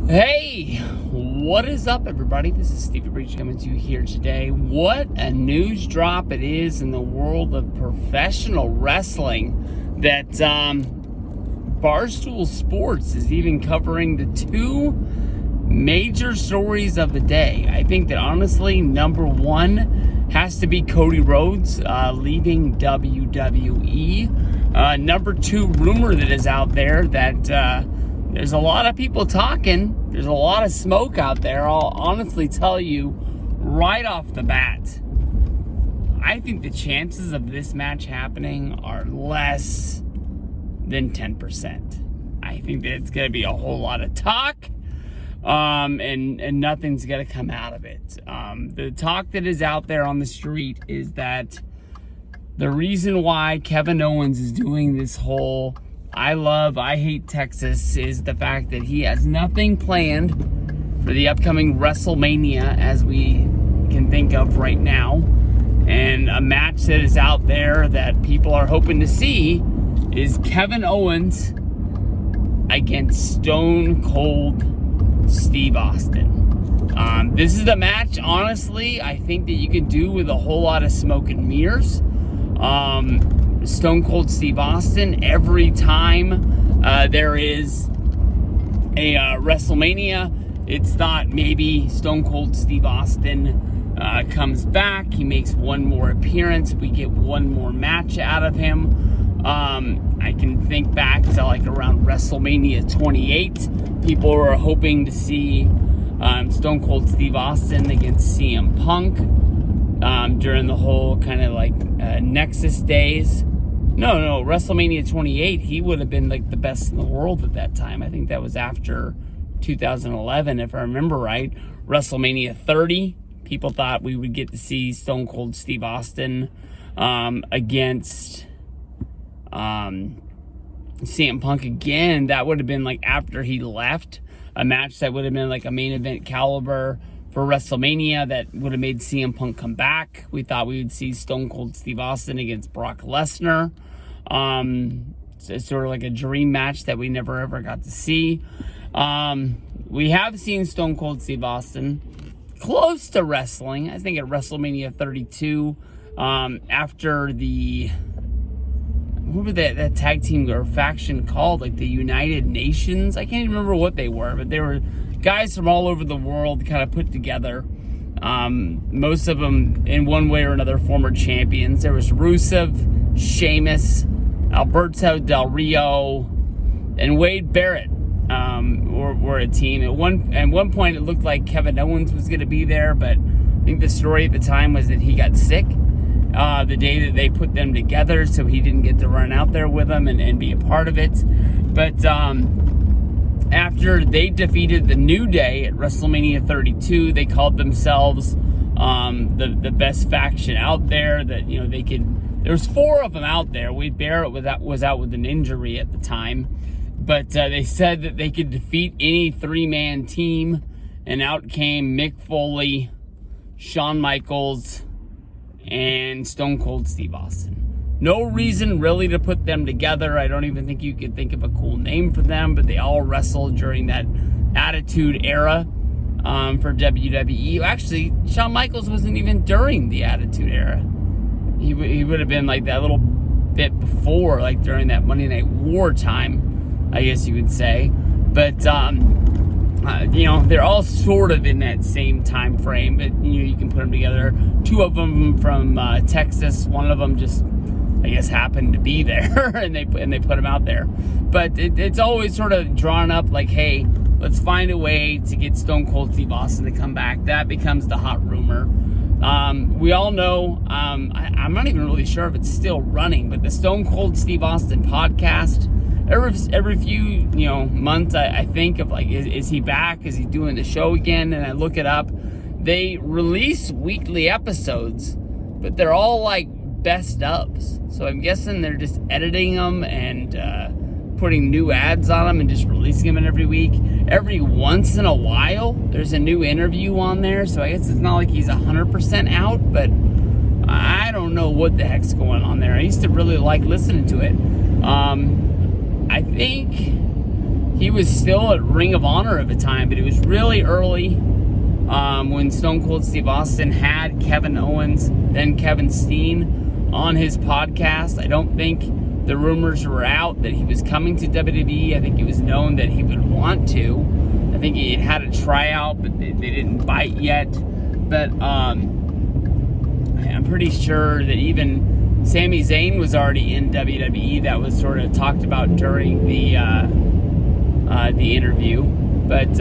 Hey, what is up, everybody? This is Stevie Breach coming to you here today. What a news drop it is in the world of professional wrestling that Barstool Sports is even covering the two major stories of the day. I think that honestly, number one has to be Cody Rhodes leaving WWE. Number two rumor that is out there that there's a lot of people talking. There's a lot of smoke out there. I'll honestly tell you right off the bat, I think the chances of this match happening are less than 10%. I think that it's going to be a whole lot of talk, and nothing's going to come out of it. The talk that is out there on the street is that the reason why Kevin Owens is doing this whole I hate Texas is the fact that he has nothing planned for the upcoming Wrestlemania as we can think of right now. And a match that is out there that people are hoping to see is Kevin Owens against Stone Cold Steve Austin. This is the match, honestly, I think that you can do with a whole lot of smoke and mirrors. Stone Cold Steve Austin, every time there is a WrestleMania, it's thought maybe Stone Cold Steve Austin comes back, he makes one more appearance, we get one more match out of him. I can think back to like around WrestleMania 28, people were hoping to see Stone Cold Steve Austin against CM Punk during the whole kind of like Nexus days. No, WrestleMania 28, he would have been like the best in the world at that time. I think that was after 2011, if I remember right. WrestleMania 30, people thought we would get to see Stone Cold Steve Austin against CM Punk again. That would have been like after he left, a match that would have been like a main event caliber for WrestleMania that would have made CM Punk come back. We thought we would see Stone Cold Steve Austin against Brock Lesnar. It's sort of like a dream match that we never ever got to see. We have seen Stone Cold Steve Austin close to wrestling. I think at WrestleMania 32, after the, what was that tag team or faction called? Like the United Nations? I can't even remember what they were, but they were guys from all over the world kind of put together. Most of them, in one way or another, former champions. There was Rusev, Sheamus, Alberto Del Rio, and Wade Barrett were a team. At one point, it looked like Kevin Owens was going to be there, but I think the story at the time was that he got sick the day that they put them together, so he didn't get to run out there with them and be a part of it. But after they defeated the New Day at WrestleMania 32, they called themselves the best faction out there. That, you know, they could. There's four of them out there. Wade Barrett was out with an injury at the time, but they said that they could defeat any three-man team, and out came Mick Foley, Shawn Michaels, and Stone Cold Steve Austin. No reason really to put them together. I don't even think you could think of a cool name for them, but they all wrestled during that Attitude Era for WWE. Actually, Shawn Michaels wasn't even during the Attitude Era. He would have been like that little bit before, like during that Monday Night War time, I guess you would say. But, you know, they're all sort of in that same time frame, but, you know, you can put them together. Two of them from Texas, one of them just, I guess, happened to be there, and they put him out there. But it's always sort of drawn up like, hey, let's find a way to get Stone Cold Steve Austin to come back. That becomes the hot rumor. We all know, I'm not even really sure if it's still running, but the Stone Cold Steve Austin podcast, every few, you know, months, I think of like, is he back? Is he doing the show again? And I look it up. They release weekly episodes, but they're all like best ofs. So I'm guessing they're just editing them and putting new ads on them and just releasing them every week. Every once in a while, there's a new interview on there. So I guess it's not like he's 100% out, but I don't know what the heck's going on there. I used to really like listening to it. I think he was still at Ring of Honor at the time, but it was really early when Stone Cold Steve Austin had Kevin Owens, then Kevin Steen, on his podcast. I don't think the rumors were out that he was coming to WWE. I think it was known that he would want to. I think he had a tryout, but they didn't bite yet. But I'm pretty sure that even Sami Zayn was already in WWE. That was sort of talked about during the interview. But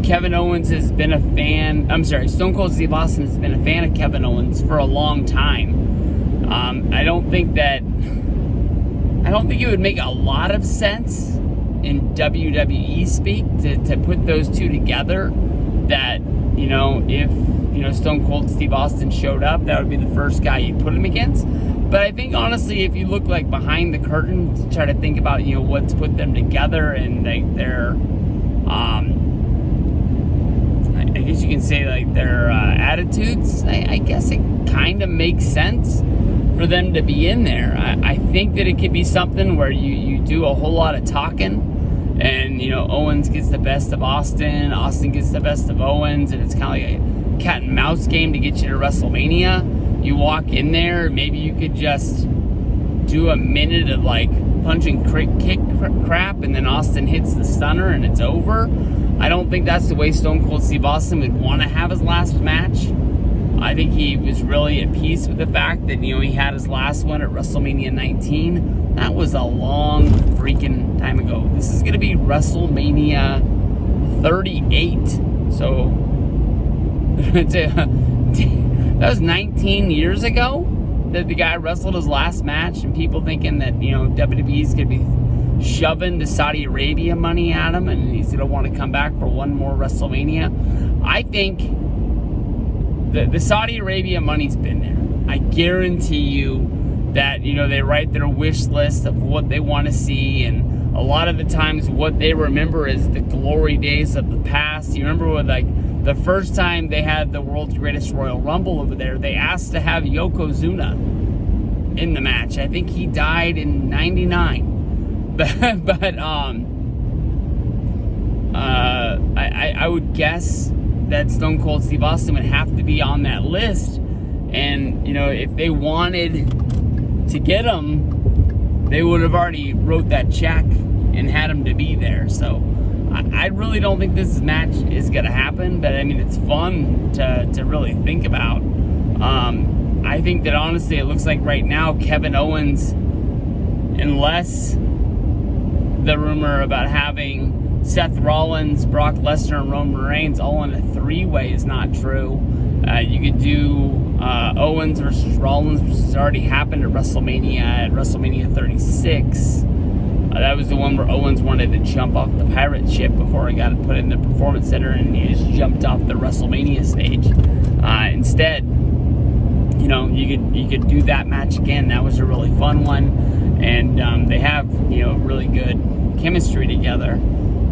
Kevin Owens has been a fan. I'm sorry, Stone Cold Steve Austin has been a fan of Kevin Owens for a long time. I don't think it would make a lot of sense in WWE speak to put those two together. That, if Stone Cold Steve Austin showed up, that would be the first guy you'd put him against. But I think, honestly, if you look like behind the curtain to try to think about what's put them together and their I guess you can say their attitudes, I guess it kind of makes sense for them to be in there. I think that it could be something where you do a whole lot of talking, and Owens gets the best of Austin gets the best of Owens, and it's kind of like a cat and mouse game to get you to WrestleMania. You walk in there, maybe you could just do a minute of punch and kick crap, and then Austin hits the stunner and it's over. I don't think that's the way Stone Cold Steve Austin would want to have his last match. I think he was really at peace with the fact that, he had his last one at WrestleMania 19. That was a long freaking time ago. This is going to be WrestleMania 38. So, that was 19 years ago that the guy wrestled his last match, and people thinking that, WWE's going to be shoving the Saudi Arabia money at him, and he's going to want to come back for one more WrestleMania. I think the Saudi Arabia money's been there. I guarantee you that, they write their wish list of what they want to see, and a lot of the times what they remember is the glory days of the past. You remember when, the first time they had the world's greatest Royal Rumble over there, they asked to have Yokozuna in the match. I think he died in 99. I would guess that Stone Cold Steve Austin would have to be on that list. And, if they wanted to get him, they would have already wrote that check and had him to be there. So I really don't think this match is going to happen. But, it's fun to really think about. I think that, honestly, it looks like right now Kevin Owens, unless the rumor about having Seth Rollins, Brock Lesnar, and Roman Reigns all in a three-way is not true. You could do Owens versus Rollins, which has already happened at WrestleMania 36. That was the one where Owens wanted to jump off the pirate ship before he got put in the Performance Center, and he just jumped off the WrestleMania stage. Instead, you could do that match again. That was a really fun one, and they have really good chemistry together.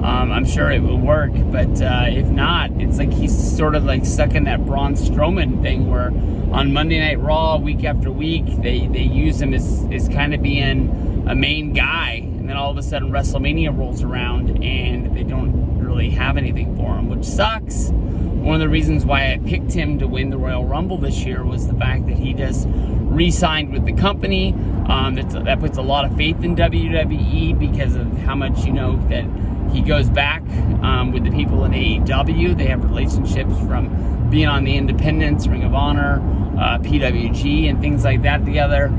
I'm sure it will work, but if not, it's like he's sort of stuck in that Braun Strowman thing where on Monday Night Raw, week after week, they use him as kind of being a main guy, and then all of a sudden WrestleMania rolls around and they don't really have anything for him, which sucks. One of the reasons why I picked him to win the Royal Rumble this year was the fact that he just re-signed with the company. That puts a lot of faith in WWE because of how much that he goes back with the people in AEW. They have relationships from being on the Independents, Ring of Honor, PWG, and things like that together.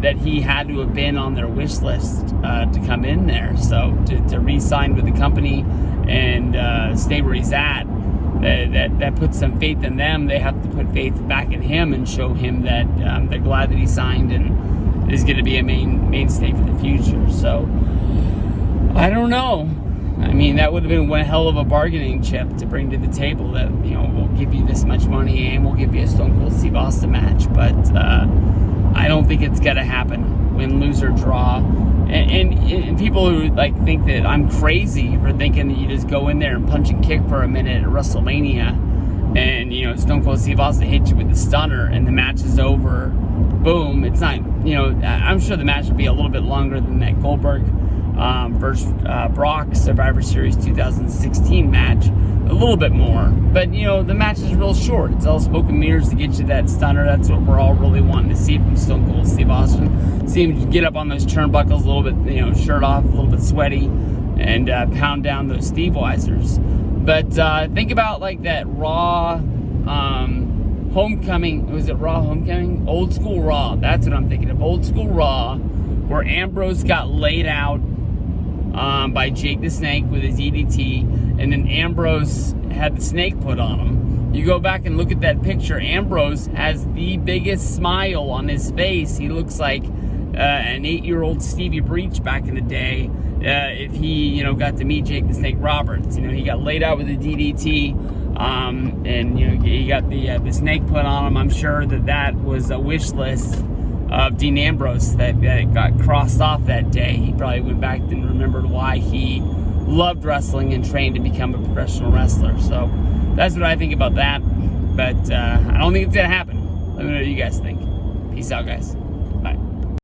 That he had to have been on their wish list to come in there. So to re-sign with the company and stay where he's at, that puts some faith in them. They have to put faith back in him and show him that they're glad that he signed and is going to be a mainstay for the future. So I don't know. That would have been one hell of a bargaining chip to bring to the table, that we'll give you this much money and we'll give you a Stone Cold Steve Austin match. But I don't think it's gonna happen. Win, lose, or draw. And people who think that I'm crazy for thinking that you just go in there and punch and kick for a minute at WrestleMania, and Stone Cold Steve Austin hits you with the stunner and the match is over. boom. It's not, I'm sure the match would be a little bit longer than that Goldberg versus Brock Survivor Series 2016 match. A little bit more. But, the match is real short. It's all smoke and mirrors to get you that stunner. That's what we're all really wanting to see from Stone Cold Steve Austin. See him get up on those turnbuckles a little bit, shirt off, a little bit sweaty, and pound down those Steve Weisers. But think about like that Raw Homecoming. Was it Raw Homecoming? Old School Raw. That's what I'm thinking of. Old School Raw, where Ambrose got laid out by Jake the Snake with his EDT, and then Ambrose had the snake put on him. You go back and look at that picture. Ambrose has the biggest smile on his face. He looks like an 8-year-old Stevie Breach back in the day. If he, got to meet Jake the Snake Roberts, he got laid out with a DDT, and he got the snake put on him. I'm sure that was a wish list of Dean Ambrose that got crossed off that day. He probably went back and remembered why he loved wrestling and trained to become a professional wrestler. So that's what I think about that. But I don't think it's gonna happen. Let me know what you guys think. Peace out, guys.